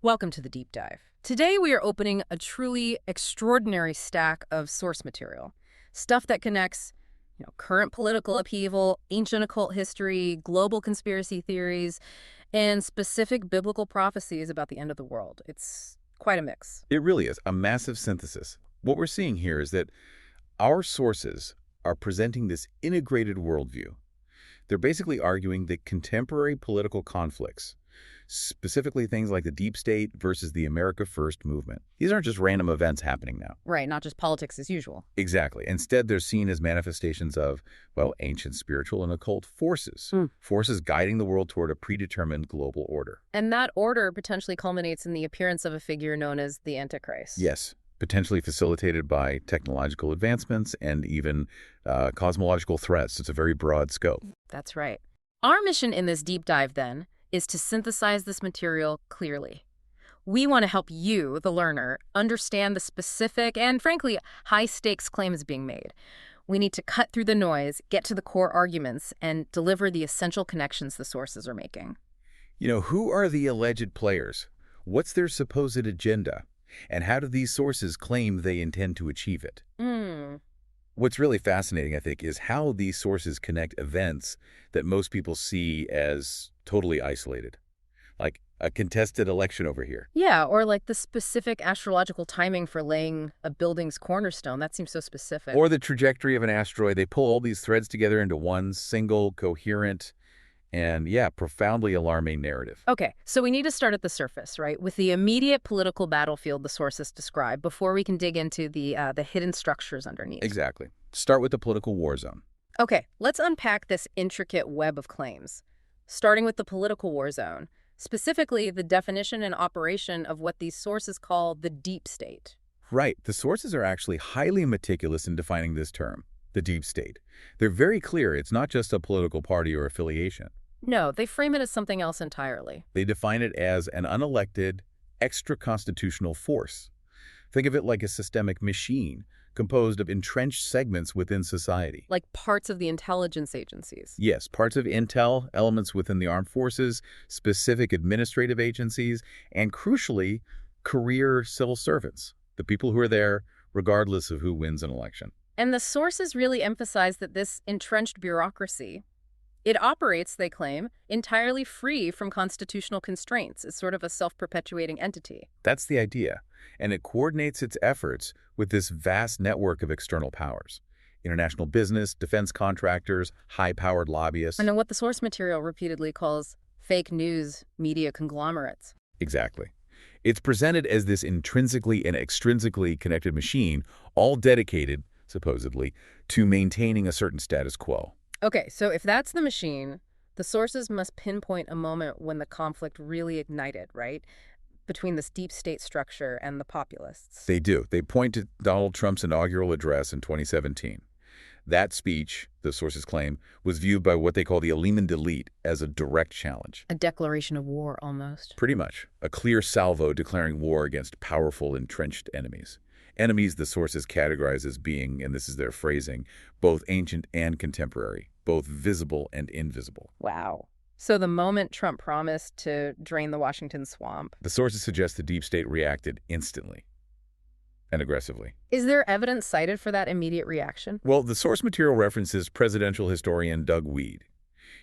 Welcome to the Deep Dive. Today we are opening a truly extraordinary stack of source material. Stuff that connects, current political upheaval, ancient occult history, global conspiracy theories, and specific biblical prophecies about the end of the world. It's quite a mix. It really is a massive synthesis. What we're seeing here is that our sources are presenting this integrated worldview. They're basically arguing that contemporary political conflicts, specifically things like the deep state versus the America First movement, these aren't just random events happening now. Right, not just politics as usual. Exactly. Instead, they're seen as manifestations of, ancient spiritual and occult forces. Forces guiding the world toward a predetermined global order. And that order potentially culminates in the appearance of a figure known as the Antichrist. Yes, potentially facilitated by technological advancements and even cosmological threats. It's a very broad scope. That's right. Our mission in this deep dive, then, is to synthesize this material clearly. We want to help you, the learner, understand the specific and, frankly, high-stakes claims being made. We need to cut through the noise, get to the core arguments, and deliver the essential connections the sources are making. Who are the alleged players? What's their supposed agenda? And how do these sources claim they intend to achieve it? What's really fascinating, I think, is how these sources connect events that most people see as totally isolated, like a contested election over here. Yeah, or like the specific astrological timing for laying a building's cornerstone. That seems so specific. Or the trajectory of an asteroid. They pull all these threads together into one single, coherent, and, profoundly alarming narrative. Okay, so we need to start at the surface, right? With the immediate political battlefield the sources describe before we can dig into the hidden structures underneath. Exactly. Start with the political war zone. Okay, let's unpack this intricate web of claims. Starting with the political war zone, specifically the definition and operation of what these sources call the deep state. Right. The sources are actually highly meticulous in defining this term, the deep state. They're very clear it's not just a political party or affiliation. No, they frame it as something else entirely. They define it as an unelected, extra-constitutional force. Think of it like a systemic machine composed of entrenched segments within society. Like parts of the intelligence agencies. Yes, parts of intel, elements within the armed forces, specific administrative agencies, and crucially, career civil servants, the people who are there regardless of who wins an election. And the sources really emphasize that this entrenched bureaucracy, it operates, they claim, entirely free from constitutional constraints. It's sort of a self-perpetuating entity. That's the idea. And it coordinates its efforts with this vast network of external powers. International business, defense contractors, high-powered lobbyists. And what the source material repeatedly calls fake news media conglomerates. Exactly. It's presented as this intrinsically and extrinsically connected machine, all dedicated, supposedly, to maintaining a certain status quo. Okay, so if that's the machine, the sources must pinpoint a moment when the conflict really ignited, right? Between this deep state structure and the populists. They do. They point to Donald Trump's inaugural address in 2017. That speech, the sources claim, was viewed by what they call the Lehman elite as a direct challenge. A declaration of war, almost. Pretty much. A clear salvo declaring war against powerful, entrenched enemies. Enemies the sources categorize as being, and this is their phrasing, both ancient and contemporary, both visible and invisible. Wow. So the moment Trump promised to drain the Washington swamp, the sources suggest the deep state reacted instantly and aggressively. Is there evidence cited for that immediate reaction? Well, the source material references presidential historian Doug Weed.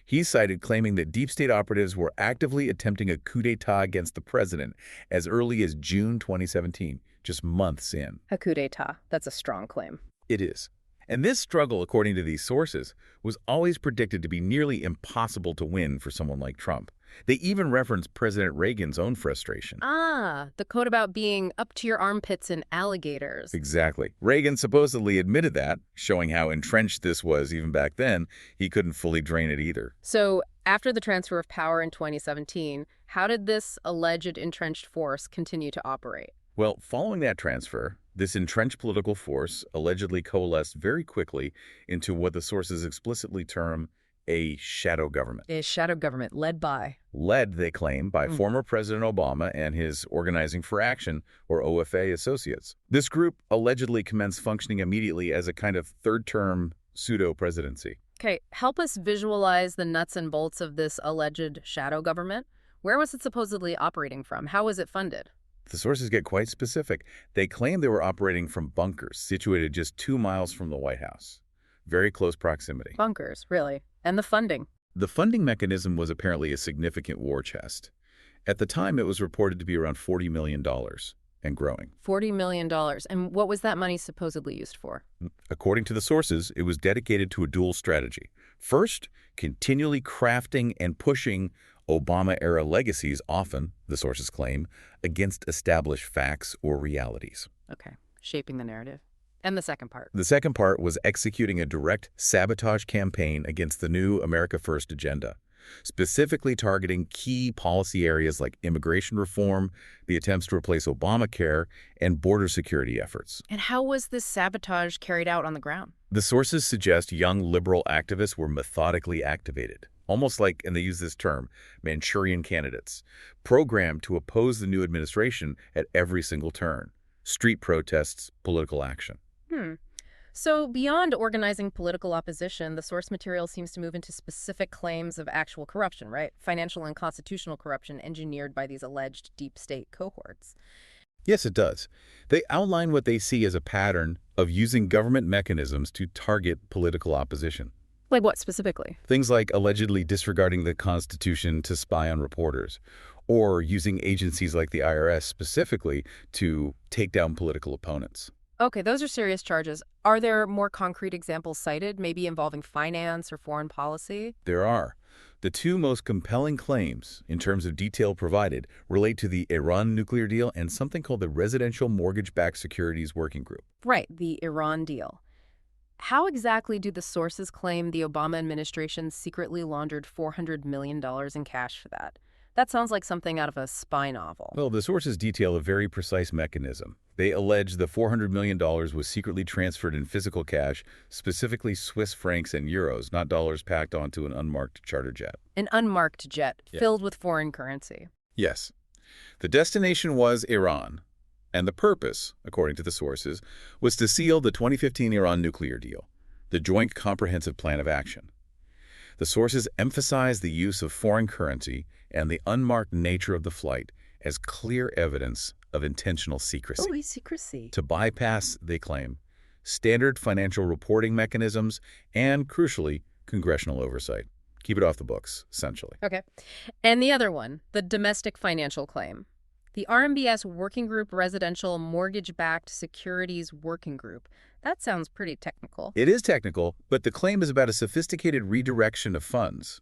He cited claiming that deep state operatives were actively attempting a coup d'etat against the president as early as June 2017, just months in. A coup d'etat. That's a strong claim. It is. And this struggle, according to these sources, was always predicted to be nearly impossible to win for someone like Trump. They even reference President Reagan's own frustration. The quote about being up to your armpits in alligators. Exactly. Reagan supposedly admitted that, showing how entrenched this was even back then. He couldn't fully drain it either. So after the transfer of power in 2017, how did this alleged entrenched force continue to operate? Well, following that transfer, this entrenched political force allegedly coalesced very quickly into what the sources explicitly term a shadow government. A shadow government led by? Led, they claim, by former President Obama and his Organizing for Action, or OFA, associates. This group allegedly commenced functioning immediately as a kind of third-term pseudo-presidency. Okay, help us visualize the nuts and bolts of this alleged shadow government. Where was it supposedly operating from? How was it funded? The sources get quite specific. They claim they were operating from bunkers situated just 2 miles from the White House. Very close proximity. Bunkers, really. And the funding. The funding mechanism was apparently a significant war chest. At the time, it was reported to be around $40 million and growing. $40 million. And what was that money supposedly used for? According to the sources, it was dedicated to a dual strategy. First, continually crafting and pushing Obama-era legacies, often, the sources claim, against established facts or realities. Okay, shaping the narrative. And the second part? The second part was executing a direct sabotage campaign against the new America First agenda, specifically targeting key policy areas like immigration reform, the attempts to replace Obamacare, and border security efforts. And how was this sabotage carried out on the ground? The sources suggest young liberal activists were methodically activated, almost like, and they use this term, Manchurian candidates, programmed to oppose the new administration at every single turn. Street protests, political action. So beyond organizing political opposition, the source material seems to move into specific claims of actual corruption, right? Financial and constitutional corruption engineered by these alleged deep state cohorts. Yes, it does. They outline what they see as a pattern of using government mechanisms to target political opposition. Like what specifically? Things like allegedly disregarding the Constitution to spy on reporters, or using agencies like the IRS specifically to take down political opponents. Okay, those are serious charges. Are there more concrete examples cited, maybe involving finance or foreign policy? There are. The two most compelling claims, in terms of detail provided, relate to the Iran nuclear deal and something called the Residential Mortgage-Backed Securities Working Group. Right, the Iran deal. How exactly do the sources claim the Obama administration secretly laundered $400 million in cash for that? That sounds like something out of a spy novel. Well, the sources detail a very precise mechanism. They allege the $400 million was secretly transferred in physical cash, specifically Swiss francs and euros, not dollars packed onto an unmarked charter jet. An unmarked jet filled with foreign currency. Yes. The destination was Iran, and the purpose, according to the sources, was to seal the 2015 Iran nuclear deal, the Joint Comprehensive Plan of Action. The sources emphasize the use of foreign currency and the unmarked nature of the flight as clear evidence of intentional secrecy. Oh, secrecy. To bypass, they claim, standard financial reporting mechanisms and, crucially, congressional oversight. Keep it off the books, essentially. Okay. And the other one, the domestic financial claim. The RMBS Working Group Residential Mortgage-Backed Securities Working Group. That sounds pretty technical. It is technical, but the claim is about a sophisticated redirection of funds.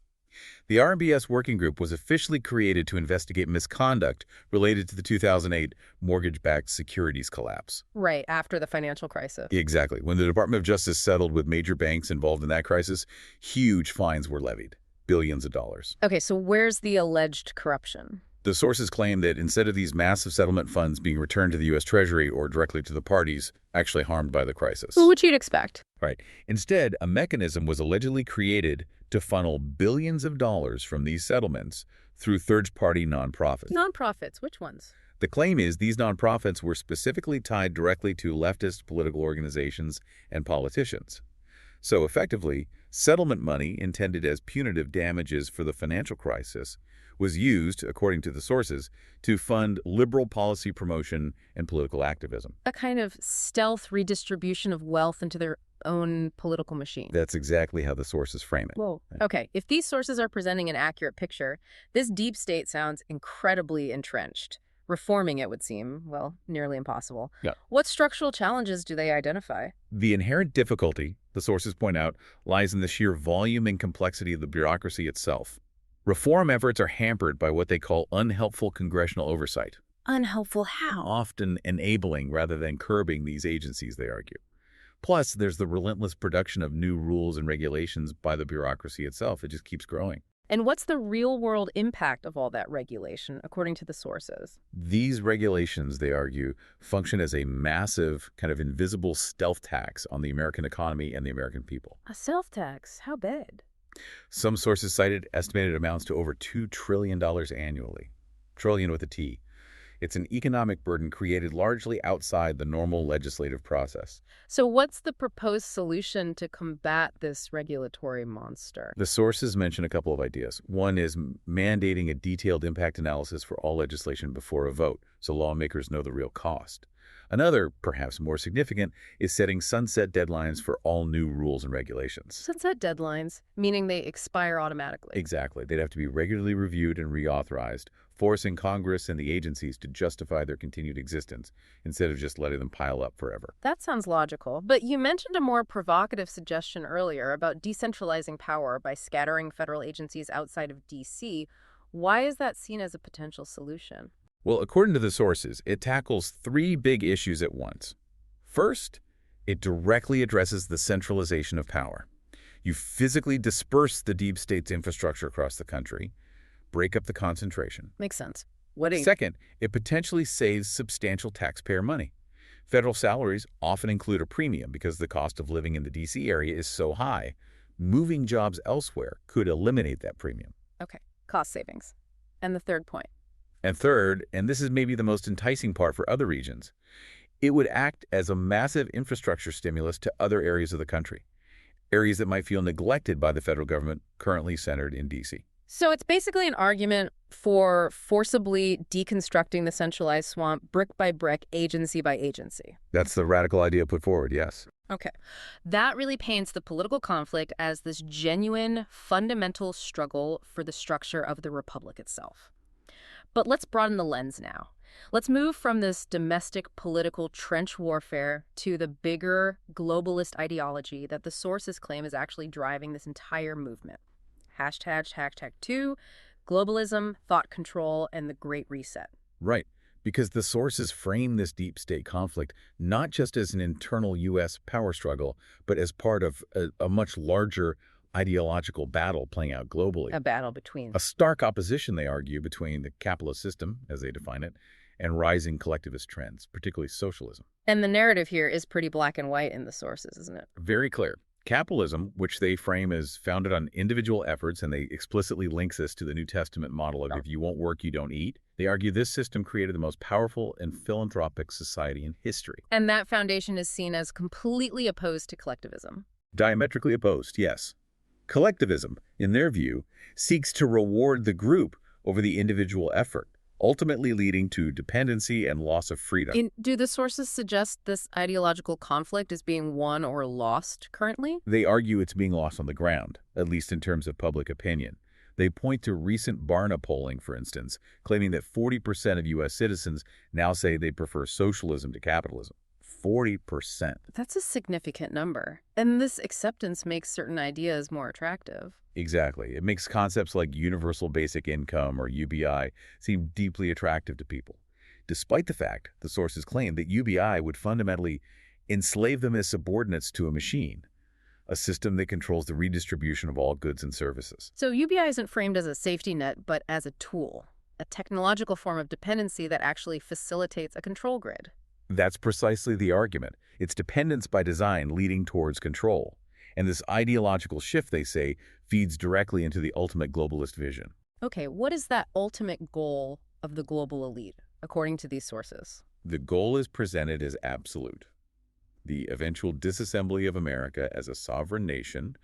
The RMBS Working Group was officially created to investigate misconduct related to the 2008 mortgage-backed securities collapse. Right, after the financial crisis. Exactly. When the Department of Justice settled with major banks involved in that crisis, huge fines were levied, billions of dollars. Okay, so where's the alleged corruption? The sources claim that instead of these massive settlement funds being returned to the U.S. Treasury or directly to the parties actually harmed by the crisis. Which you'd expect. Right. Instead, a mechanism was allegedly created to funnel billions of dollars from these settlements through third-party nonprofits. Nonprofits, which ones? The claim is these nonprofits were specifically tied directly to leftist political organizations and politicians. So effectively, settlement money intended as punitive damages for the financial crisis was used, according to the sources, to fund liberal policy promotion and political activism. A kind of stealth redistribution of wealth into their own political machine. That's exactly how the sources frame it. Whoa. Okay, if these sources are presenting an accurate picture, this deep state sounds incredibly entrenched. Reforming it would seem, well, nearly impossible. Yeah. What structural challenges do they identify? The inherent difficulty, the sources point out, lies in the sheer volume and complexity of the bureaucracy itself. Reform efforts are hampered by what they call unhelpful congressional oversight. Unhelpful how? Often enabling rather than curbing these agencies, they argue. Plus, there's the relentless production of new rules and regulations by the bureaucracy itself. It just keeps growing. And what's the real-world impact of all that regulation, according to the sources? These regulations, they argue, function as a massive, kind of invisible stealth tax on the American economy and the American people. A self-tax? How bad? Some sources cited estimated amounts to over $2 trillion annually. Trillion with a T. It's an economic burden created largely outside the normal legislative process. So what's the proposed solution to combat this regulatory monster? The sources mention a couple of ideas. One is mandating a detailed impact analysis for all legislation before a vote, so lawmakers know the real cost. Another, perhaps more significant, is setting sunset deadlines for all new rules and regulations. Sunset deadlines, meaning they expire automatically. Exactly. They'd have to be regularly reviewed and reauthorized, forcing Congress and the agencies to justify their continued existence instead of just letting them pile up forever. That sounds logical, but you mentioned a more provocative suggestion earlier about decentralizing power by scattering federal agencies outside of D.C. Why is that seen as a potential solution? Well, according to the sources, it tackles three big issues at once. First, it directly addresses the centralization of power. You physically disperse the deep state's infrastructure across the country, break up the concentration. Makes sense. Second, it potentially saves substantial taxpayer money. Federal salaries often include a premium because the cost of living in the D.C. area is so high. Moving jobs elsewhere could eliminate that premium. Okay, cost savings. And the third point? And third, and this is maybe the most enticing part for other regions, it would act as a massive infrastructure stimulus to other areas of the country, areas that might feel neglected by the federal government currently centered in D.C. So it's basically an argument for forcibly deconstructing the centralized swamp brick by brick, agency by agency. That's the radical idea put forward, yes. Okay. That really paints the political conflict as this genuine, fundamental struggle for the structure of the republic itself. But let's broaden the lens now. Let's move from this domestic political trench warfare to the bigger globalist ideology that the sources claim is actually driving this entire movement. #2, globalism, thought control, and the Great Reset. Right, because the sources frame this deep state conflict not just as an internal U.S. power struggle, but as part of a much larger ideological battle playing out globally. A battle between. A stark opposition, they argue, between the capitalist system, as they define it, and rising collectivist trends, particularly socialism. And the narrative here is pretty black and white in the sources, isn't it? Very clear. Capitalism, which they frame as founded on individual efforts, and they explicitly link this to the New Testament model of if you won't work, you don't eat. They argue this system created the most powerful and philanthropic society in history. And that foundation is seen as completely opposed to collectivism. Diametrically opposed, yes. Collectivism, in their view, seeks to reward the group over the individual effort, ultimately leading to dependency and loss of freedom. Do the sources suggest this ideological conflict is being won or lost currently? They argue it's being lost on the ground, at least in terms of public opinion. They point to recent Barna polling, for instance, claiming that 40% of U.S. citizens now say they prefer socialism to capitalism. 40%. That's a significant number. And this acceptance makes certain ideas more attractive. Exactly. It makes concepts like universal basic income, or UBI, seem deeply attractive to people, despite the fact the sources claim that UBI would fundamentally enslave them as subordinates to a machine, a system that controls the redistribution of all goods and services. So UBI isn't framed as a safety net, but as a tool, a technological form of dependency that actually facilitates a control grid. That's precisely the argument. It's dependence by design leading towards control. And this ideological shift, they say, feeds directly into the ultimate globalist vision. Okay, what is that ultimate goal of the global elite, according to these sources? The goal is presented as absolute. The eventual disassembly of America as a sovereign nation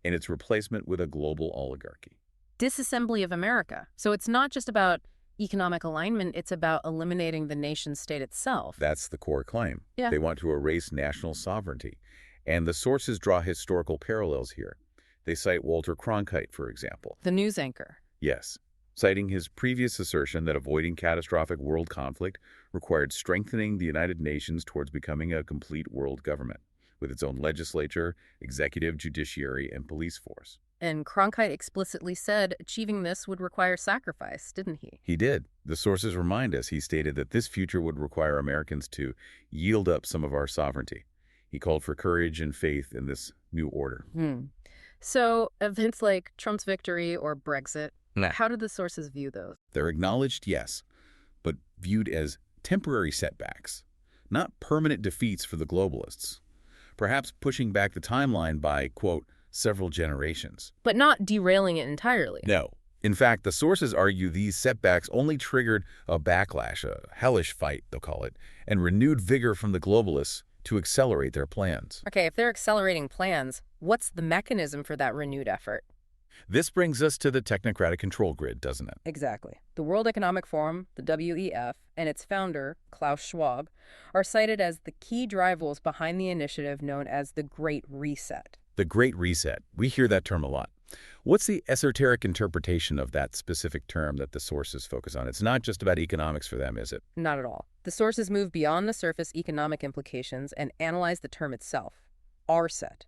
and its replacement with a global oligarchy. Disassembly of America. So it's not just about economic alignment, it's about eliminating the nation state itself. That's the core claim. Yeah. They want to erase national sovereignty. And the sources draw historical parallels here. They cite Walter Cronkite, for example. The news anchor. Yes, citing his previous assertion that avoiding catastrophic world conflict required strengthening the United Nations towards becoming a complete world government, with its own legislature, executive, judiciary, and police force. And Cronkite explicitly said achieving this would require sacrifice, didn't he? He did. The sources remind us he stated that this future would require Americans to yield up some of our sovereignty. He called for courage and faith in this new order. So events like Trump's victory or Brexit, how did the sources view those? They're acknowledged, yes, but viewed as temporary setbacks, not permanent defeats for the globalists. Perhaps pushing back the timeline by, quote, several generations. But not derailing it entirely. No. In fact, the sources argue these setbacks only triggered a backlash, a hellish fight, they'll call it, and renewed vigor from the globalists to accelerate their plans. Okay, if they're accelerating plans, what's the mechanism for that renewed effort? This brings us to the technocratic control grid, doesn't it? Exactly. The World Economic Forum, the WEF, and its founder, Klaus Schwab, are cited as the key drivers behind the initiative known as the Great Reset. The Great Reset. We hear that term a lot. What's the esoteric interpretation of that specific term that the sources focus on? It's not just about economics for them, is it? Not at all. The sources move beyond the surface economic implications and analyze the term itself, reset.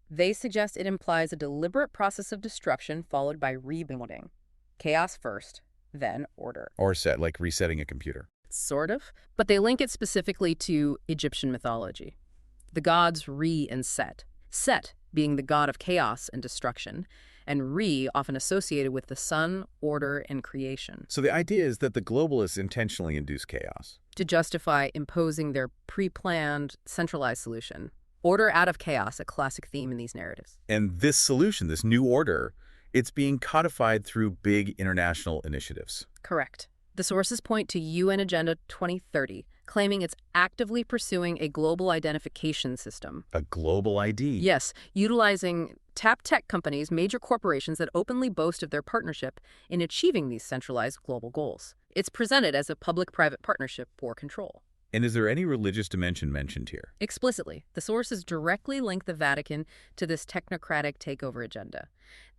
They suggest it implies a deliberate process of destruction followed by rebuilding. Chaos first, then order. Reset, like resetting a computer. Sort of, but they link it specifically to Egyptian mythology. The gods Re and Set. Set being the god of chaos and destruction, and Re often associated with the sun, order, and creation. So the idea is that the globalists intentionally induce chaos. To justify imposing their pre-planned, centralized solution. Order out of chaos, a classic theme in these narratives. And this solution, this new order, it's being codified through big international initiatives. Correct. The sources point to UN Agenda 2030, claiming it's actively pursuing a global identification system. A global ID? Yes, utilizing tech companies, major corporations that openly boast of their partnership in achieving these centralized global goals. It's presented as a public-private partnership for control. And is there any religious dimension mentioned here? Explicitly, the sources directly link the Vatican to this technocratic takeover agenda.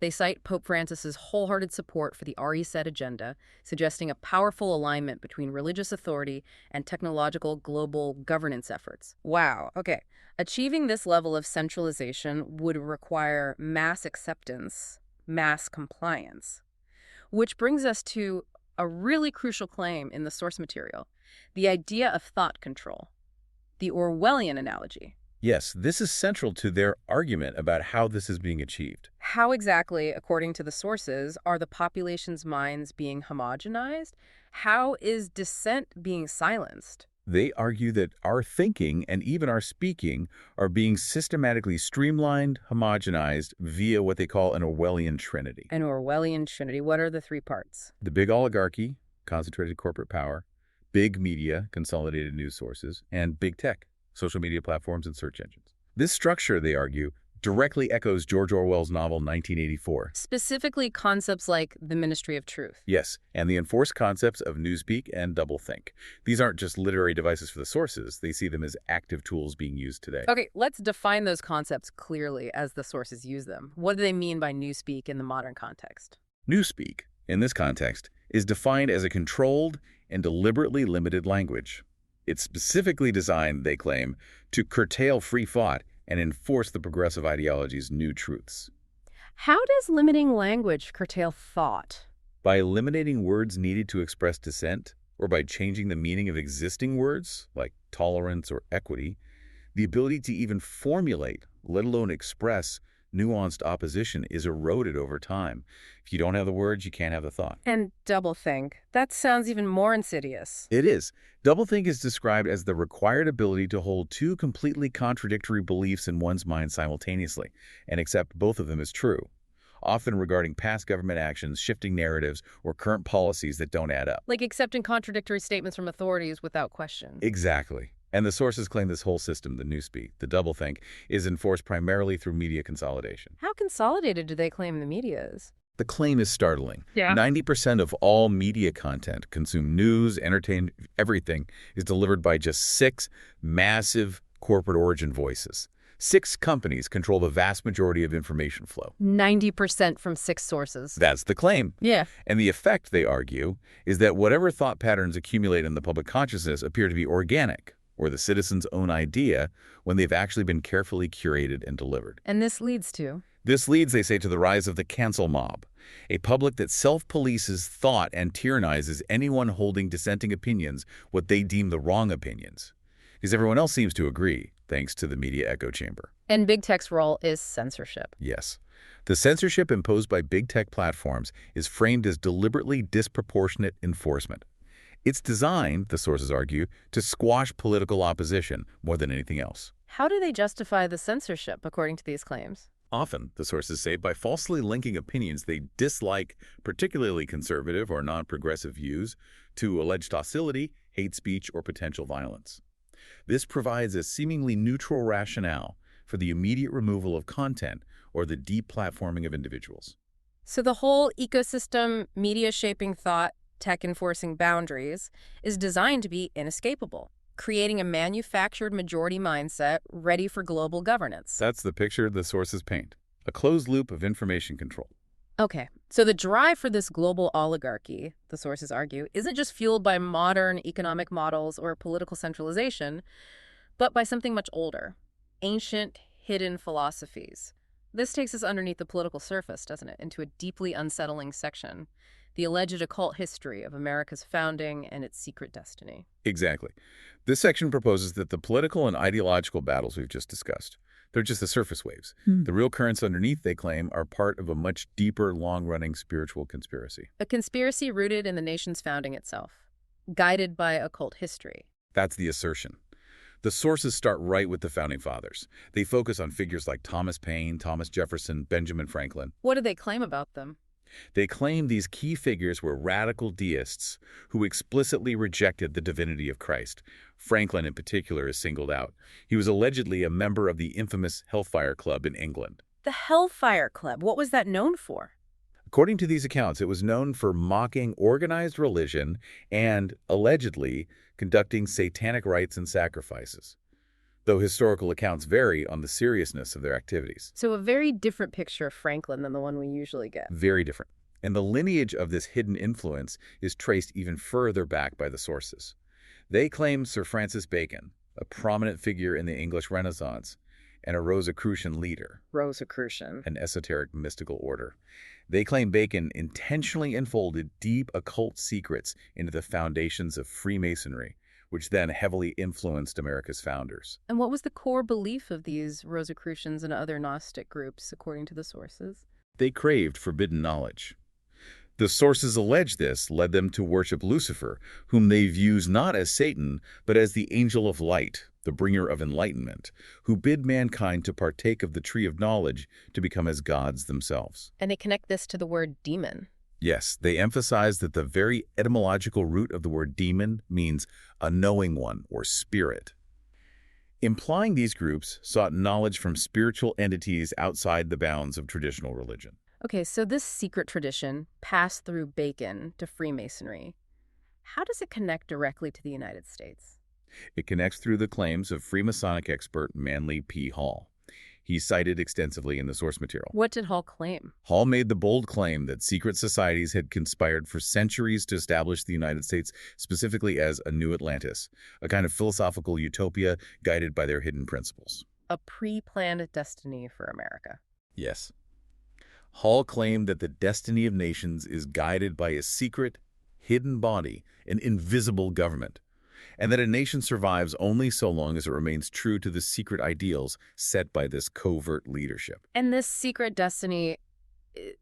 They cite Pope Francis's wholehearted support for the reset agenda, suggesting a powerful alignment between religious authority and technological global governance efforts. Wow, okay. Achieving this level of centralization would require mass acceptance, mass compliance. Which brings us to a really crucial claim in the source material. The idea of thought control, the Orwellian analogy. Yes, this is central to their argument about how this is being achieved. How exactly, according to the sources, are the population's minds being homogenized? How is dissent being silenced? They argue that our thinking and even our speaking are being systematically streamlined, homogenized via what they call an Orwellian trinity. An Orwellian trinity. What are the three parts? The big oligarchy, concentrated corporate power, big media, consolidated news sources, and big tech, social media platforms and search engines. This structure, they argue, directly echoes George Orwell's novel 1984. Specifically concepts like the Ministry of Truth. Yes, and the enforced concepts of newspeak and doublethink. These aren't just literary devices for the sources. They see them as active tools being used today. Okay, let's define those concepts clearly as the sources use them. What do they mean by newspeak in the modern context? Newspeak, in this context, is defined as a controlled and deliberately limited language. It's specifically designed, they claim, to curtail free thought and enforce the progressive ideology's new truths. How does limiting language curtail thought? By eliminating words needed to express dissent, or by changing the meaning of existing words, like tolerance or equity, the ability to even formulate, let alone express, nuanced opposition is eroded over time. If you don't have the words, you can't have the thought. And doublethink. That sounds even more insidious. It is. Doublethink is described as the required ability to hold two completely contradictory beliefs in one's mind simultaneously and accept both of them as true, often regarding past government actions, shifting narratives, or current policies that don't add up. Like accepting contradictory statements from authorities without question. Exactly. And the sources claim this whole system, the newspeak, the doublethink, is enforced primarily through media consolidation. How consolidated do they claim the media is? The claim is startling. Yeah. 90% of all media content, consumed news, entertainment, everything, is delivered by just 6 massive corporate origin voices. 6 companies control the vast majority of information flow. 90% from 6 sources. That's the claim. Yeah. And the effect, they argue, is that whatever thought patterns accumulate in the public consciousness appear to be organic, or the citizen's own idea, when they've actually been carefully curated and delivered. And this leads to? This leads, they say, to the rise of the cancel mob, a public that self-polices thought and tyrannizes anyone holding dissenting opinions, what they deem the wrong opinions. Because everyone else seems to agree, thanks to the media echo chamber. And big tech's role is censorship. Yes. The censorship imposed by big tech platforms is framed as deliberately disproportionate enforcement. It's designed, the sources argue, to squash political opposition more than anything else. How do they justify the censorship, according to these claims? Often, the sources say, by falsely linking opinions they dislike, particularly conservative or non-progressive views, to alleged hostility, hate speech, or potential violence. This provides a seemingly neutral rationale for the immediate removal of content or the deplatforming of individuals. So the whole ecosystem, media shaping thought, tech enforcing boundaries, is designed to be inescapable, creating a manufactured majority mindset ready for global governance. That's the picture the sources paint, a closed loop of information control. Okay, so the drive for this global oligarchy, the sources argue, isn't just fueled by modern economic models or political centralization, but by something much older, ancient, hidden philosophies. This takes us underneath the political surface, doesn't it, into a deeply unsettling section, the alleged occult history of America's founding and its secret destiny. Exactly. This section proposes that the political and ideological battles we've just discussed, they're just the surface waves. The real currents underneath, they claim, are part of a much deeper, long-running spiritual conspiracy. A conspiracy rooted in the nation's founding itself, guided by occult history. That's the assertion. The sources start right with the Founding Fathers. They focus on figures like Thomas Paine, Thomas Jefferson, Benjamin Franklin. What do they claim about them? They claim these key figures were radical deists who explicitly rejected the divinity of Christ. Franklin, in particular, is singled out. He was allegedly a member of the infamous Hellfire Club in England. The Hellfire Club, what was that known for? According to these accounts, it was known for mocking organized religion and, allegedly, conducting satanic rites and sacrifices, though historical accounts vary on the seriousness of their activities. So a very different picture of Franklin than the one we usually get. Very different. And the lineage of this hidden influence is traced even further back by the sources. They claim Sir Francis Bacon, a prominent figure in the English Renaissance, and a Rosicrucian leader. Rosicrucian. An esoteric mystical order. They claim Bacon intentionally unfolded deep occult secrets into the foundations of Freemasonry, which then heavily influenced America's founders. And what was the core belief of these Rosicrucians and other Gnostic groups, according to the sources? They craved forbidden knowledge. The sources allege this led them to worship Lucifer, whom they view not as Satan, but as the angel of light, the bringer of enlightenment, who bid mankind to partake of the tree of knowledge to become as gods themselves. And they connect this to the word demon. Yes, they emphasize that the very etymological root of the word demon means a knowing one or spirit, implying these groups sought knowledge from spiritual entities outside the bounds of traditional religion. Okay, so this secret tradition passed through Bacon to Freemasonry. How does it connect directly to the United States? It connects through the claims of Freemasonic expert Manly P. Hall. He's cited extensively in the source material. What did Hall claim? Hall made the bold claim that secret societies had conspired for centuries to establish the United States specifically as a new Atlantis, a kind of philosophical utopia guided by their hidden principles. A pre-planned destiny for America. Yes. Hall claimed that the destiny of nations is guided by a secret, hidden body, an invisible government, and that a nation survives only so long as it remains true to the secret ideals set by this covert leadership. And this secret destiny,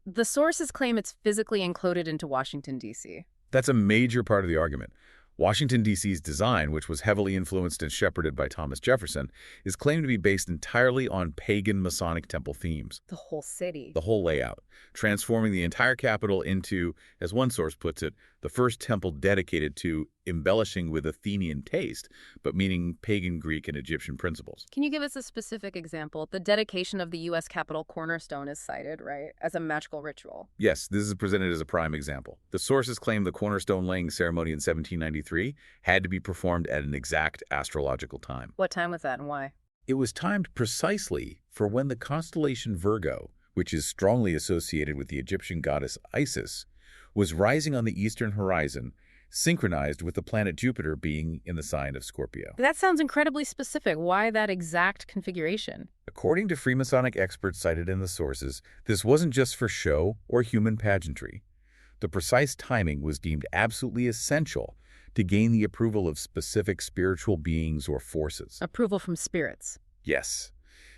the sources claim it's physically encoded into Washington, D.C. That's a major part of the argument. Washington, D.C.'s design, which was heavily influenced and shepherded by Thomas Jefferson, is claimed to be based entirely on pagan Masonic temple themes. The whole city. The whole layout, transforming the entire capital into, as one source puts it, the first temple dedicated to embellishing with Athenian taste, but meaning pagan Greek and Egyptian principles. Can you give us a specific example? The dedication of the U.S. Capitol cornerstone is cited, right, as a magical ritual. Yes, this is presented as a prime example. The sources claim the cornerstone laying ceremony in 1793 had to be performed at an exact astrological time. What time was that and why? It was timed precisely for when the constellation Virgo, which is strongly associated with the Egyptian goddess Isis, was rising on the eastern horizon, synchronized with the planet Jupiter being in the sign of Scorpio. That sounds incredibly specific. Why that exact configuration? According to Freemasonic experts cited in the sources, this wasn't just for show or human pageantry. The precise timing was deemed absolutely essential to gain the approval of specific spiritual beings or forces. Approval from spirits. Yes.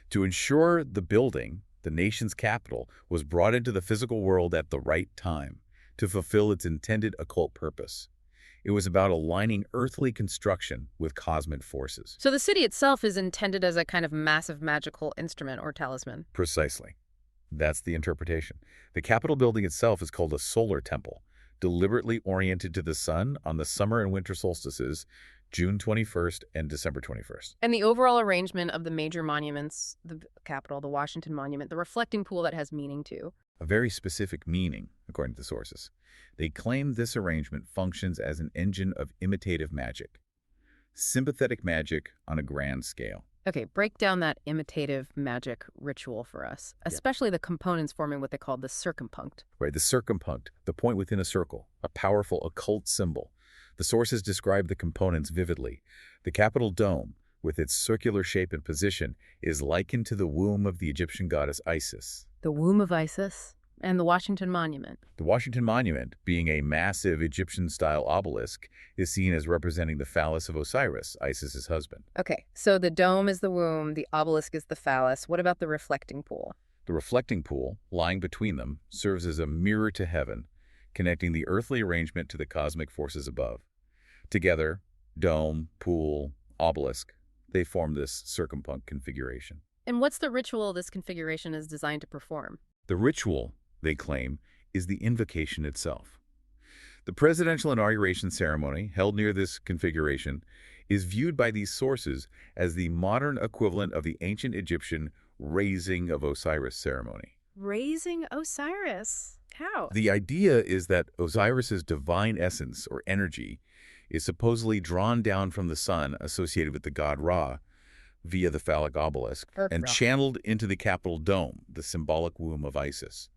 To ensure the building, the nation's capital, was brought into the physical world at the right time to fulfill its intended occult purpose. It was about aligning earthly construction with cosmic forces. So the city itself is intended as a kind of massive magical instrument or talisman. Precisely. That's the interpretation. The Capitol building itself is called a solar temple, deliberately oriented to the sun on the summer and winter solstices, June 21st and December 21st. And the overall arrangement of the major monuments, the Capitol, the Washington Monument, the reflecting pool that has meaning too. A very specific meaning, according to the sources. They claim this arrangement functions as an engine of imitative magic, sympathetic magic on a grand scale. Okay, break down that imitative magic ritual for us, especially the components forming what they call the circumpunct. Right, the circumpunct, the point within a circle, a powerful occult symbol. The sources describe the components vividly. The Capitol dome, with its circular shape and position, is likened to the womb of the Egyptian goddess Isis. The womb of Isis and the Washington Monument. The Washington Monument, being a massive Egyptian-style obelisk, is seen as representing the phallus of Osiris, Isis's husband. Okay, so the dome is the womb, the obelisk is the phallus. What about the reflecting pool? The reflecting pool, lying between them, serves as a mirror to heaven, connecting the earthly arrangement to the cosmic forces above. Together, dome, pool, obelisk, they form this circumpunct configuration. And what's the ritual this configuration is designed to perform? The ritual, they claim, is the invocation itself. The presidential inauguration ceremony, held near this configuration, is viewed by these sources as the modern equivalent of the ancient Egyptian raising of Osiris ceremony. Raising Osiris? How? The idea is that Osiris's divine essence, or energy, is supposedly drawn down from the sun associated with the god Ra via the phallic obelisk and channeled into the Capitol dome, the symbolic womb of Isis.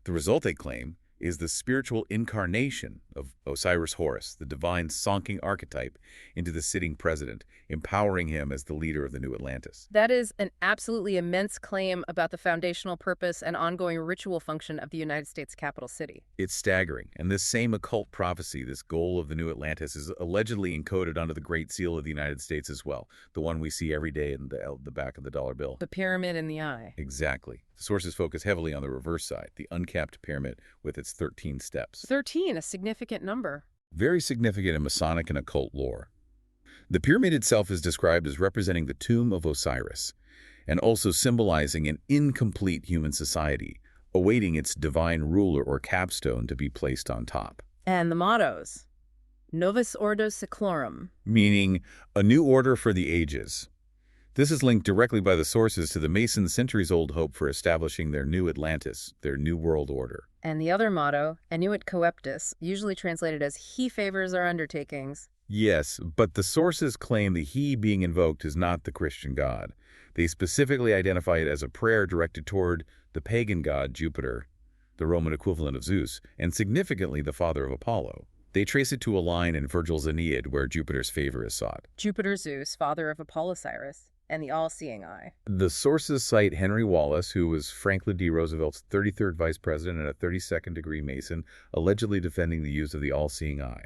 The result, they claim, is the spiritual incarnation of Osiris Horus, the divine sonking archetype, into the sitting president, empowering him as the leader of the new Atlantis. That is an absolutely immense claim about the foundational purpose and ongoing ritual function of the United States capital city. It's staggering, and this same occult prophecy, this goal of the new Atlantis, is allegedly encoded under the Great Seal of the United States as well, the one we see every day in the back of the dollar bill. The pyramid in the eye. Exactly. The sources focus heavily on the reverse side, the uncapped pyramid with its 13 steps. 13, a significant number. Very significant in Masonic and occult lore. The pyramid itself is described as representing the tomb of Osiris, and also symbolizing an incomplete human society, awaiting its divine ruler or capstone to be placed on top. And the mottos. Novus Ordo Seclorum. Meaning, a new order for the ages. This is linked directly by the sources to the Masons' centuries-old hope for establishing their new Atlantis, their new world order. And the other motto, Annuit Coeptis, usually translated as He favors our undertakings. Yes, but the sources claim the He being invoked is not the Christian god. They specifically identify it as a prayer directed toward the pagan god Jupiter, the Roman equivalent of Zeus, and significantly the father of Apollo. They trace it to a line in Virgil's Aeneid where Jupiter's favor is sought. Jupiter Zeus, father of Apollosiris, and the all-seeing eye. The sources cite Henry Wallace, who was Franklin D. Roosevelt's 33rd vice president and a 32nd-degree Mason, allegedly defending the use of the all-seeing eye.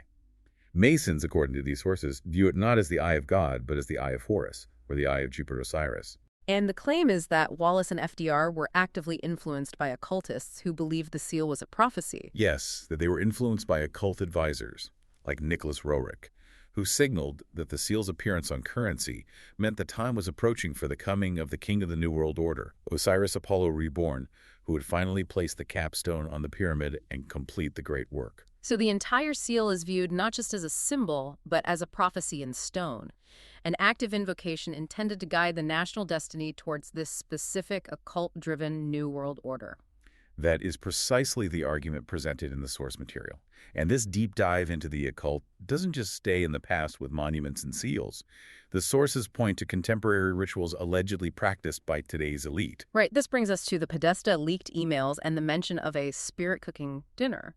Masons, according to these sources, view it not as the eye of God, but as the eye of Horus, or the eye of Jupiter Osiris. And the claim is that Wallace and FDR were actively influenced by occultists who believed the seal was a prophecy. Yes, that they were influenced by occult advisors, like Nicholas Roerich, who signaled that the seal's appearance on currency meant the time was approaching for the coming of the king of the New World Order, Osiris Apollo reborn, who would finally place the capstone on the pyramid and complete the great work. So the entire seal is viewed not just as a symbol, but as a prophecy in stone, an active invocation intended to guide the national destiny towards this specific occult-driven New World Order. That is precisely the argument presented in the source material. And this deep dive into the occult doesn't just stay in the past with monuments and seals. The sources point to contemporary rituals allegedly practiced by today's elite. Right, this brings us to the Podesta leaked emails and the mention of a spirit cooking dinner.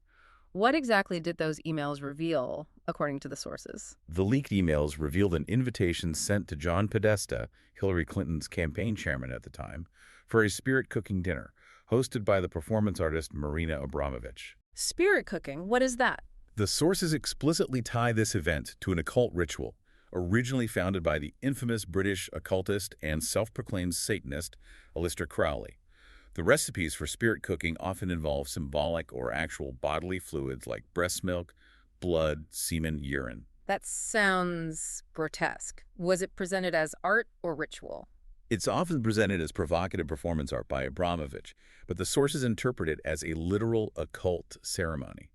What exactly did those emails reveal, according to the sources? The leaked emails revealed an invitation sent to John Podesta, Hillary Clinton's campaign chairman at the time, for a spirit cooking dinner, hosted by the performance artist Marina Abramovich. Spirit cooking? What is that? The sources explicitly tie this event to an occult ritual, originally founded by the infamous British occultist and self-proclaimed Satanist Aleister Crowley. The recipes for spirit cooking often involve symbolic or actual bodily fluids like breast milk, blood, semen, urine. That sounds grotesque. Was it presented as art or ritual? It's often presented as provocative performance art by Abramovich, but the sources interpret it as a literal occult ceremony.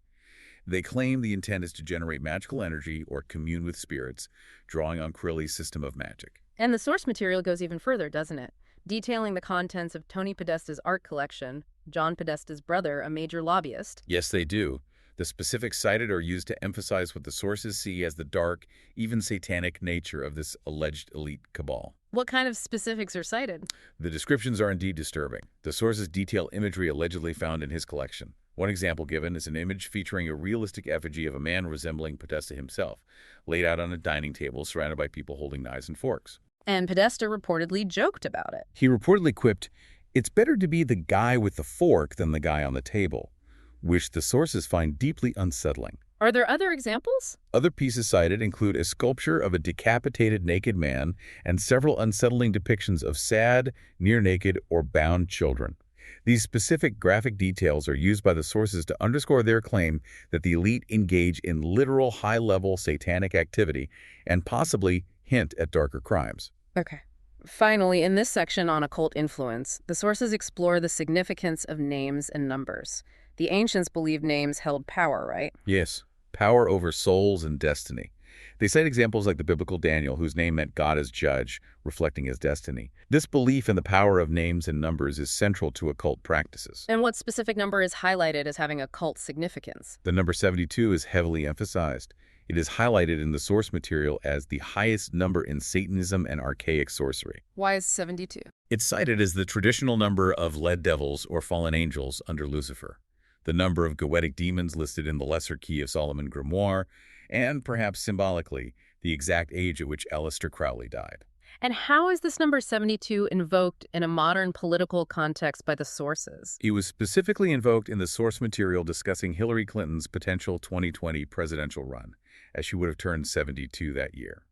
They claim the intent is to generate magical energy or commune with spirits, drawing on Crowley's system of magic. And the source material goes even further, doesn't it? Detailing the contents of Tony Podesta's art collection, John Podesta's brother, a major lobbyist. Yes, they do. The specifics cited are used to emphasize what the sources see as the dark, even satanic nature of this alleged elite cabal. What kind of specifics are cited? The descriptions are indeed disturbing. The sources detail imagery allegedly found in his collection. One example given is an image featuring a realistic effigy of a man resembling Podesta himself, laid out on a dining table surrounded by people holding knives and forks. And Podesta reportedly joked about it. He reportedly quipped, "It's better to be the guy with the fork than the guy on the table," which the sources find deeply unsettling. Are there other examples? Other pieces cited include a sculpture of a decapitated naked man and several unsettling depictions of sad, near-naked, or bound children. These specific graphic details are used by the sources to underscore their claim that the elite engage in literal high-level satanic activity and possibly hint at darker crimes. Okay. Finally, in this section on occult influence, the sources explore the significance of names and numbers. The ancients believed names held power, right? Yes, power over souls and destiny. They cite examples like the biblical Daniel, whose name meant God as judge, reflecting his destiny. This belief in the power of names and numbers is central to occult practices. And what specific number is highlighted as having occult significance? The number 72 is heavily emphasized. It is highlighted in the source material as the highest number in Satanism and archaic sorcery. Why is 72? It's cited as the traditional number of lead devils or fallen angels under Lucifer, the number of goetic demons listed in the Lesser Key of Solomon grimoire, and perhaps symbolically, the exact age at which Aleister Crowley died. And how is this number 72 invoked in a modern political context by the sources? It was specifically invoked in the source material discussing Hillary Clinton's potential 2020 presidential run, as she would have turned 72 that year.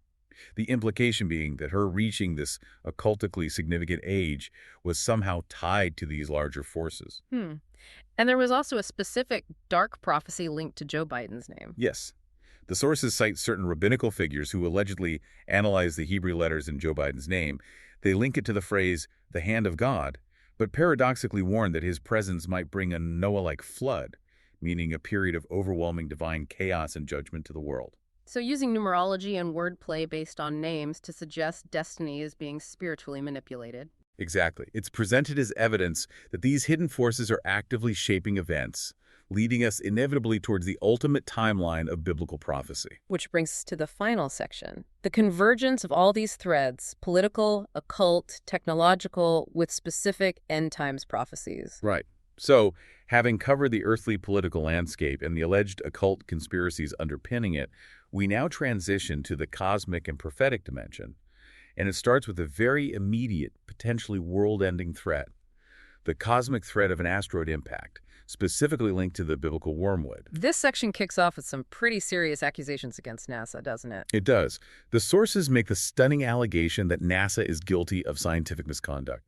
The implication being that her reaching this occultically significant age was somehow tied to these larger forces. And there was also a specific dark prophecy linked to Joe Biden's name. Yes. The sources cite certain rabbinical figures who allegedly analyzed the Hebrew letters in Joe Biden's name. They link it to the phrase, the hand of God, but paradoxically warn that his presence might bring a Noah-like flood, meaning a period of overwhelming divine chaos and judgment to the world. So using numerology and wordplay based on names to suggest destiny is being spiritually manipulated. Exactly. It's presented as evidence that these hidden forces are actively shaping events, leading us inevitably towards the ultimate timeline of biblical prophecy. Which brings us to the final section. The convergence of all these threads, political, occult, technological, with specific end times prophecies. Right. So, having covered the earthly political landscape and the alleged occult conspiracies underpinning it, we now transition to the cosmic and prophetic dimension. And it starts with a very immediate, potentially world-ending threat. The cosmic threat of an asteroid impact, specifically linked to the biblical Wormwood. This section kicks off with some pretty serious accusations against NASA, doesn't it? It does. The sources make the stunning allegation that NASA is guilty of scientific misconduct.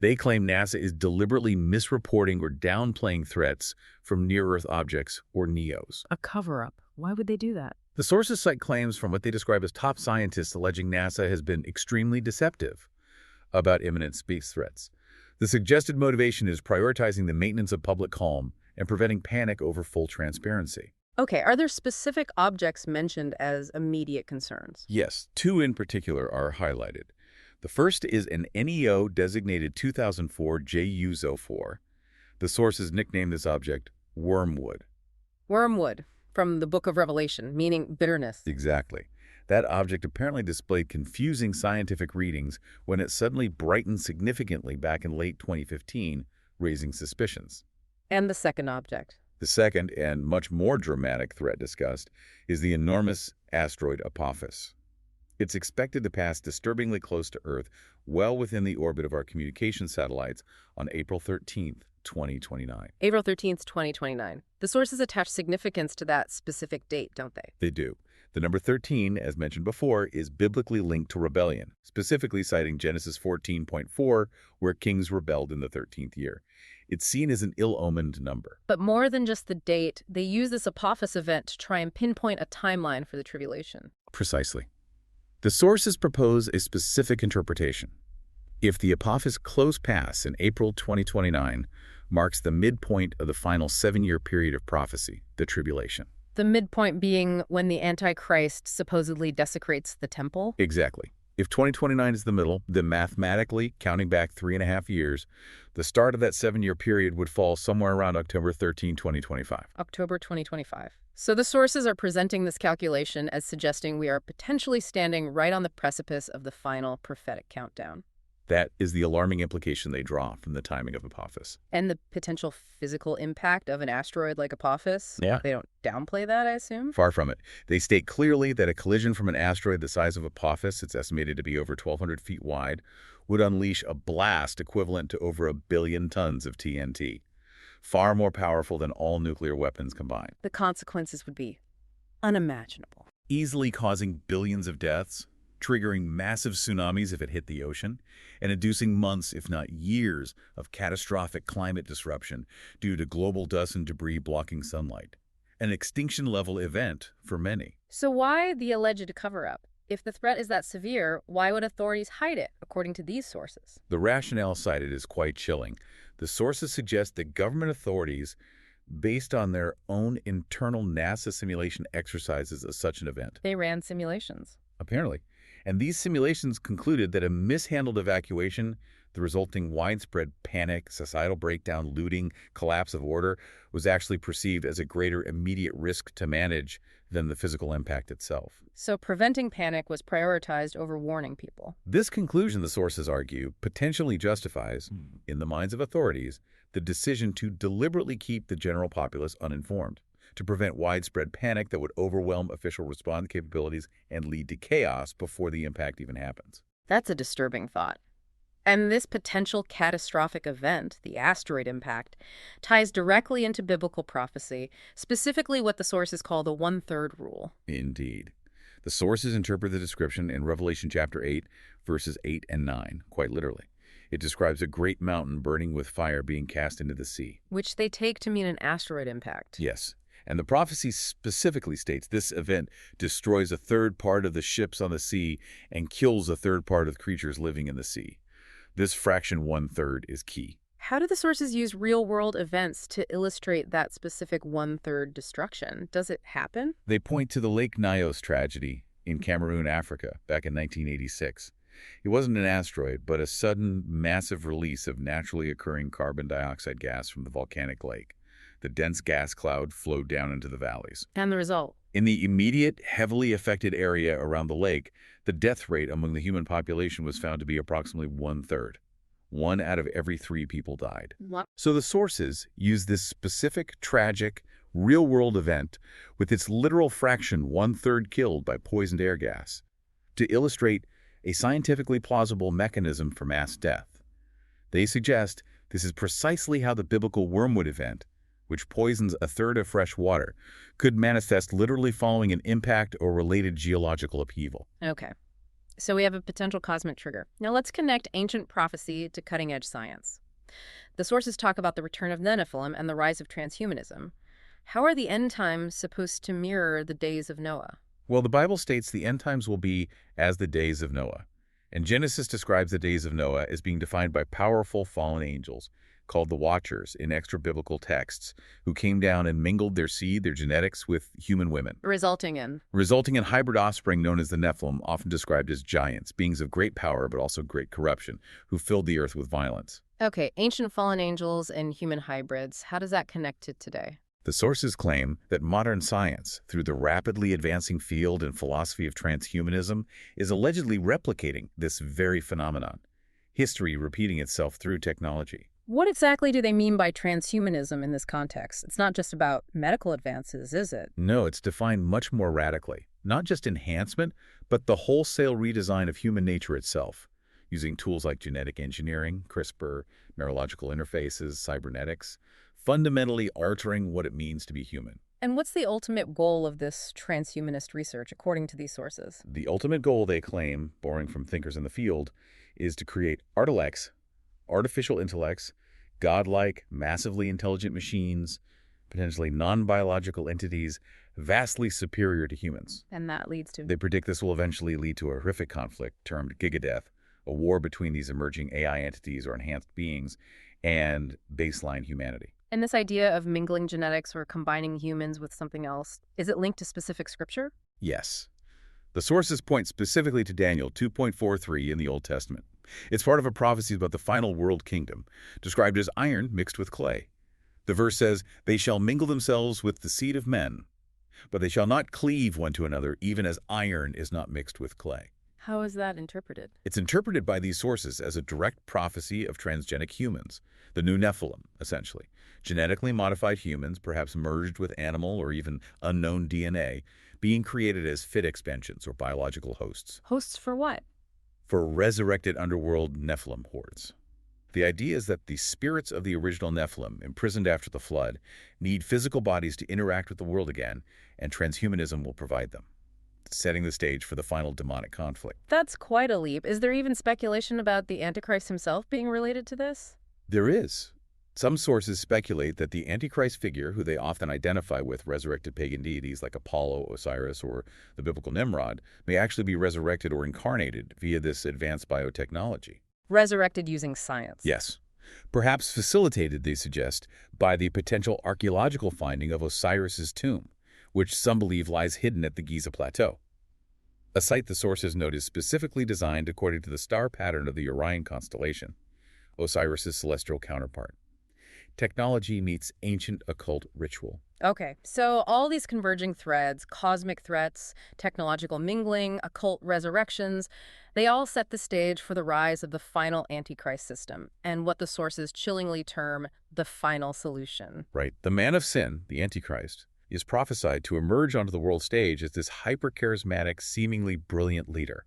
They claim NASA is deliberately misreporting or downplaying threats from near-Earth objects, or NEOs. A cover-up. Why would they do that? The sources cite claims from what they describe as top scientists alleging NASA has been extremely deceptive about imminent space threats. The suggested motivation is prioritizing the maintenance of public calm and preventing panic over full transparency. Okay, are there specific objects mentioned as immediate concerns? Yes, two in particular are highlighted. The first is an NEO designated 2004 JU-04. The sources nickname this object Wormwood. Wormwood, from the Book of Revelation, meaning bitterness. Exactly. That object apparently displayed confusing scientific readings when it suddenly brightened significantly back in late 2015, raising suspicions. And the second object? The second, and much more dramatic threat discussed, is the enormous asteroid Apophis. It's expected to pass disturbingly close to Earth, well within the orbit of our communication satellites, on April 13th, 2029. April 13th, 2029. The sources attach significance to that specific date, don't they? They do. The number 13, as mentioned before, is biblically linked to rebellion, specifically citing Genesis 14.4, where kings rebelled in the 13th year. It's seen as an ill-omened number. But more than just the date, they use this Apophis event to try and pinpoint a timeline for the tribulation. Precisely. The sources propose a specific interpretation. If the Apophis close pass in April 2029 marks the midpoint of the final 7-year period of prophecy, the tribulation. The midpoint being when the Antichrist supposedly desecrates the temple? Exactly. If 2029 is the middle, then mathematically, counting back 3.5 years, the start of that 7-year period would fall somewhere around October 13, 2025. October 2025. So the sources are presenting this calculation as suggesting we are potentially standing right on the precipice of the final prophetic countdown. That is the alarming implication they draw from the timing of Apophis. And the potential physical impact of an asteroid like Apophis? Yeah. They don't downplay that, I assume? Far from it. They state clearly that a collision from an asteroid the size of Apophis, it's estimated to be over 1,200 feet wide, would unleash a blast equivalent to over 1 billion tons of TNT, far more powerful than all nuclear weapons combined. The consequences would be unimaginable. Easily causing billions of deaths, triggering massive tsunamis if it hit the ocean, and inducing months, if not years, of catastrophic climate disruption due to global dust and debris blocking sunlight. An extinction-level event for many. So why the alleged cover-up? If the threat is that severe, why would authorities hide it, according to these sources? The rationale cited is quite chilling. The sources suggest that government authorities, based on their own internal NASA simulation exercises of such an event. They ran simulations. Apparently. And these simulations concluded that a mishandled evacuation, the resulting widespread panic, societal breakdown, looting, collapse of order, was actually perceived as a greater immediate risk to manage than the physical impact itself. So preventing panic was prioritized over warning people. This conclusion, the sources argue, potentially justifies, in the minds of authorities, the decision to deliberately keep the general populace uninformed, to prevent widespread panic that would overwhelm official response capabilities and lead to chaos before the impact even happens. That's a disturbing thought. And this potential catastrophic event, the asteroid impact, ties directly into biblical prophecy, specifically what the sources call the 1/3 rule. Indeed. The sources interpret the description in Revelation chapter 8, verses 8 and 9, quite literally. It describes a great mountain burning with fire being cast into the sea. Which they take to mean an asteroid impact. Yes. And the prophecy specifically states this event destroys 1/3 part of the ships on the sea and kills 1/3 part of the creatures living in the sea. This fraction 1/3 is key. How do the sources use real-world events to illustrate that specific 1/3 destruction? Does it happen? They point to the Lake Nyos tragedy in Cameroon, Africa, back in 1986. It wasn't an asteroid, but a sudden, massive release of naturally occurring carbon dioxide gas from the volcanic lake. The dense gas cloud flowed down into the valleys. And the result? In the immediate, heavily affected area around the lake, the death rate among the human population was found to be approximately 1/3. 1 out of every 3 people died. What? So the sources use this specific, tragic, real-world event with its literal fraction 1/3 killed by poisoned air gas to illustrate a scientifically plausible mechanism for mass death. They suggest this is precisely how the biblical Wormwood event, which poisons 1/3 of fresh water, could manifest literally following an impact or related geological upheaval. Okay. So we have a potential cosmic trigger. Now let's connect ancient prophecy to cutting-edge science. The sources talk about the return of the Nephilim and the rise of transhumanism. How are the end times supposed to mirror the days of Noah? Well, the Bible states the end times will be as the days of Noah. And Genesis describes the days of Noah as being defined by powerful fallen angels, called the Watchers in extra-biblical texts, who came down and mingled their seed, their genetics, with human women. Resulting in hybrid offspring known as the Nephilim, often described as giants, beings of great power but also great corruption, who filled the earth with violence. Okay, ancient fallen angels and human hybrids. How does that connect to today? The sources claim that modern science, through the rapidly advancing field and philosophy of transhumanism, is allegedly replicating this very phenomenon, history repeating itself through technology. What exactly do they mean by transhumanism in this context? It's not just about medical advances, is it? No, it's defined much more radically. Not just enhancement, but the wholesale redesign of human nature itself, using tools like genetic engineering, CRISPR, neurological interfaces, cybernetics, fundamentally altering what it means to be human. And what's the ultimate goal of this transhumanist research, according to these sources? The ultimate goal, they claim, borrowing from thinkers in the field, is to create artificial intellects godlike, massively intelligent machines, potentially non-biological entities, vastly superior to humans. And that leads to... They predict this will eventually lead to a horrific conflict termed gigadeath, a war between these emerging AI entities or enhanced beings and baseline humanity. And this idea of mingling genetics or combining humans with something else, is it linked to specific scripture? Yes. The sources point specifically to Daniel 2.43 in the Old Testament. It's part of a prophecy about the final world kingdom, described as iron mixed with clay. The verse says, "They shall mingle themselves with the seed of men, but they shall not cleave one to another, even as iron is not mixed with clay." How is that interpreted? It's interpreted by these sources as a direct prophecy of transgenic humans, the new Nephilim, essentially. Genetically modified humans, perhaps merged with animal or even unknown DNA, being created as fit expansions or biological hosts. Hosts for what? For resurrected underworld Nephilim hordes. The idea is that the spirits of the original Nephilim, imprisoned after the flood, need physical bodies to interact with the world again, and transhumanism will provide them, setting the stage for the final demonic conflict. That's quite a leap. Is there even speculation about the Antichrist himself being related to this? There is. Some sources speculate that the Antichrist figure, who they often identify with resurrected pagan deities like Apollo, Osiris, or the biblical Nimrod, may actually be resurrected or incarnated via this advanced biotechnology. Resurrected using science. Yes. Perhaps facilitated, they suggest, by the potential archaeological finding of Osiris's tomb, which some believe lies hidden at the Giza Plateau. A site the sources note is specifically designed according to the star pattern of the Orion constellation, Osiris's celestial counterpart. Technology meets ancient occult ritual. Okay, so all these converging threads, cosmic threats, technological mingling, occult resurrections, they all set the stage for the rise of the final Antichrist system and what the sources chillingly term the final solution. Right. The man of sin, the Antichrist, is prophesied to emerge onto the world stage as this hyper-charismatic, seemingly brilliant leader.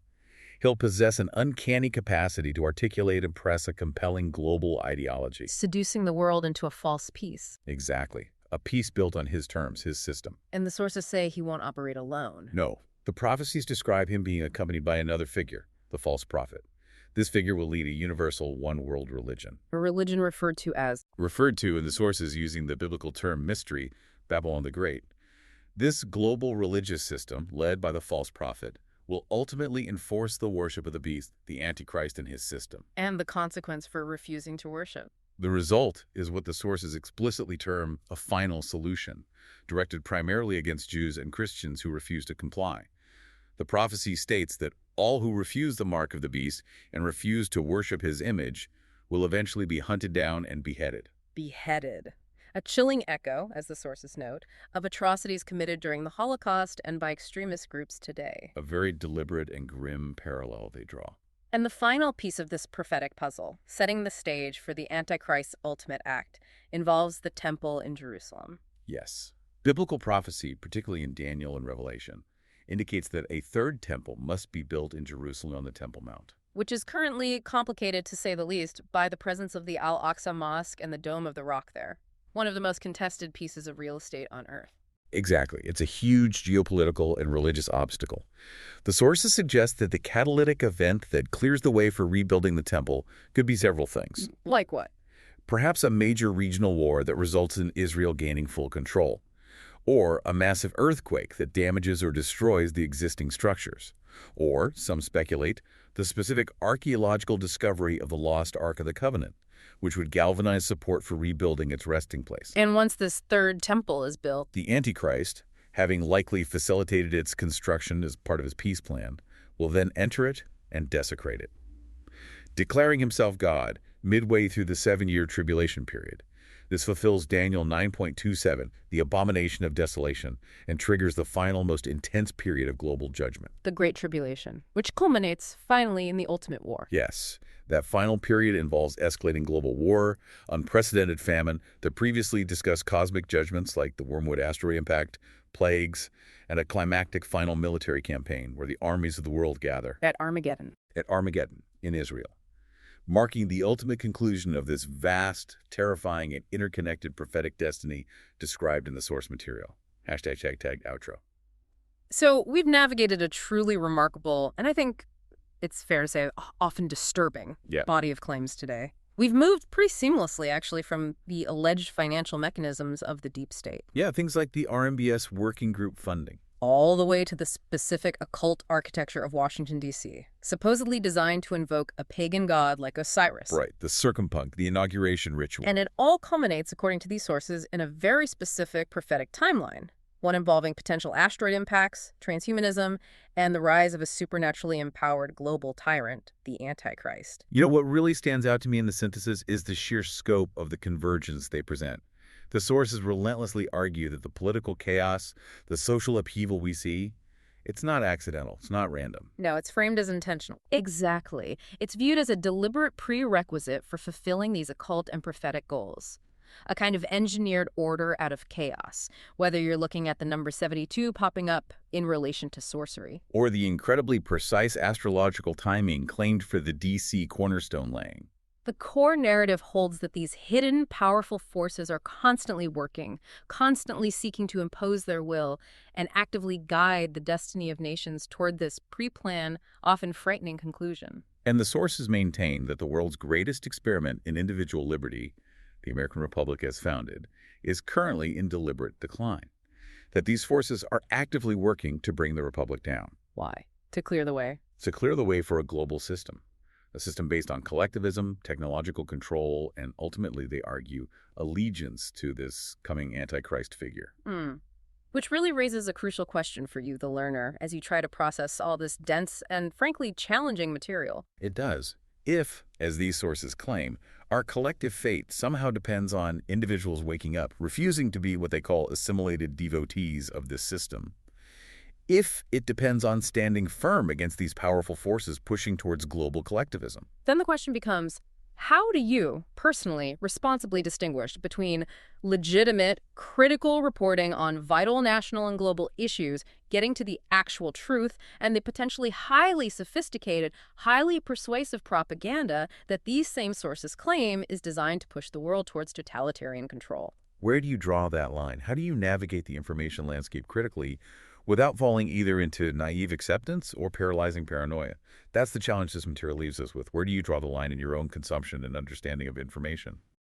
He'll possess an uncanny capacity to articulate and press a compelling global ideology. Seducing the world into a false peace. Exactly. A peace built on his terms, his system. And the sources say he won't operate alone. No. The prophecies describe him being accompanied by another figure, the false prophet. This figure will lead a universal one-world religion. A religion referred to as... Referred to in the sources using the biblical term mystery, Babylon the Great. This global religious system, led by the false prophet, will ultimately enforce the worship of the beast, the Antichrist, and his system. And the consequence for refusing to worship. The result is what the sources explicitly term a final solution, directed primarily against Jews and Christians who refuse to comply. The prophecy states that all who refuse the mark of the beast and refuse to worship his image will eventually be hunted down and beheaded. Beheaded. A chilling echo, as the sources note, of atrocities committed during the Holocaust and by extremist groups today. A very deliberate and grim parallel they draw. And the final piece of this prophetic puzzle, setting the stage for the Antichrist's ultimate act, involves the temple in Jerusalem. Yes. Biblical prophecy, particularly in Daniel and Revelation, indicates that a third temple must be built in Jerusalem on the Temple Mount. Which is currently complicated, to say the least, by the presence of the Al-Aqsa Mosque and the Dome of the Rock there. One of the most contested pieces of real estate on Earth. Exactly. It's a huge geopolitical and religious obstacle. The sources suggest that the catalytic event that clears the way for rebuilding the temple could be several things. Like what? Perhaps a major regional war that results in Israel gaining full control. Or a massive earthquake that damages or destroys the existing structures. Or, some speculate, the specific archaeological discovery of the lost Ark of the Covenant, which would galvanize support for rebuilding its resting place. And once this third temple is built, the Antichrist, having likely facilitated its construction as part of his peace plan, will then enter it and desecrate it. Declaring himself God midway through the 7-year tribulation period, this fulfills Daniel 9.27, the abomination of desolation, and triggers the final, most intense period of global judgment. The Great Tribulation, which culminates, finally, in the ultimate war. Yes. That final period involves escalating global war, unprecedented famine, the previously discussed cosmic judgments like the Wormwood asteroid impact, plagues, and a climactic final military campaign where the armies of the world gather. At Armageddon. At Armageddon, in Israel. Marking the ultimate conclusion of this vast, terrifying, and interconnected prophetic destiny described in the source material. #outro. So we've navigated a truly remarkable, and I think it's fair to say often disturbing, body of claims today. We've moved pretty seamlessly, actually, from the alleged financial mechanisms of the deep state Yeah, things like the RMBS working group funding. all the way to the specific occult architecture of Washington, D.C., supposedly designed to invoke a pagan god like Osiris. Right, the circumpunk, the inauguration ritual. And it all culminates, according to these sources, in a very specific prophetic timeline, one involving potential asteroid impacts, transhumanism, and the rise of a supernaturally empowered global tyrant, the Antichrist. You know, what really stands out to me in the synthesis is the sheer scope of the convergence they present. The sources relentlessly argue that the political chaos, the social upheaval we see, it's not accidental, it's not random. No, it's framed as intentional. Exactly. It's viewed as a deliberate prerequisite for fulfilling these occult and prophetic goals. A kind of engineered order out of chaos, whether you're looking at the number 72 popping up in relation to sorcery. Or the incredibly precise astrological timing claimed for the D.C. cornerstone laying. The core narrative holds that these hidden, powerful forces are constantly working, constantly seeking to impose their will, and actively guide the destiny of nations toward this pre-planned, often frightening conclusion. And the sources maintain that the world's greatest experiment in individual liberty, the American Republic as founded, is currently in deliberate decline. That these forces are actively working to bring the Republic down. Why? To clear the way. To clear the way for a global system. A system based on collectivism, technological control, and ultimately, they argue, allegiance to this coming Antichrist figure. Which really raises a crucial question for you, the learner, as you try to process all this dense and, frankly, challenging material. It does. If, as these sources claim, our collective fate somehow depends on individuals waking up, refusing to be what they call assimilated devotees of this system. If it depends on standing firm against these powerful forces pushing towards global collectivism. Then the question becomes, how do you, personally, responsibly distinguish between legitimate, critical reporting on vital national and global issues, getting to the actual truth, and the potentially highly sophisticated, highly persuasive propaganda that these same sources claim is designed to push the world towards totalitarian control? Where do you draw that line? How do you navigate the information landscape critically without falling either into naive acceptance or paralyzing paranoia? That's the challenge this material leaves us with. Where do you draw the line in your own consumption and understanding of information?